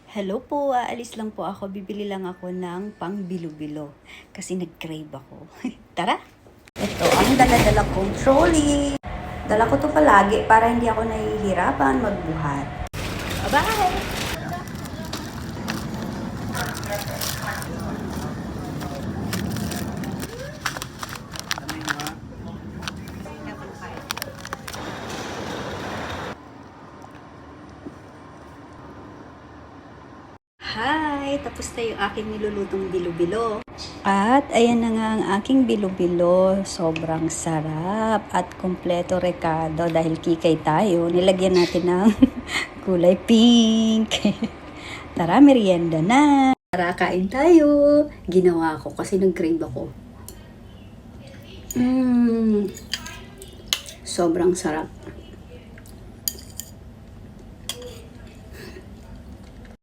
Hello po, aalis lang po ako. Bibili lang ako ng pang bilo-bilo. Kasi nag-crave ako. Tara! Ito ang dala-dala kong trolley. Dala ko to palagi para hindi ako nahihirapan magbuhat. Bye-bye! Hi! Tapos na yung aking nilulutong bilo-bilo. At ayan na nga ang aking bilo-bilo. Sobrang sarap at kompleto rekado dahil kikay tayo. Nilagyan natin ng kulay pink. Tara, merienda na! Tara, kain tayo! Ginawa ko kasi nag-crave ako. Sobrang sarap.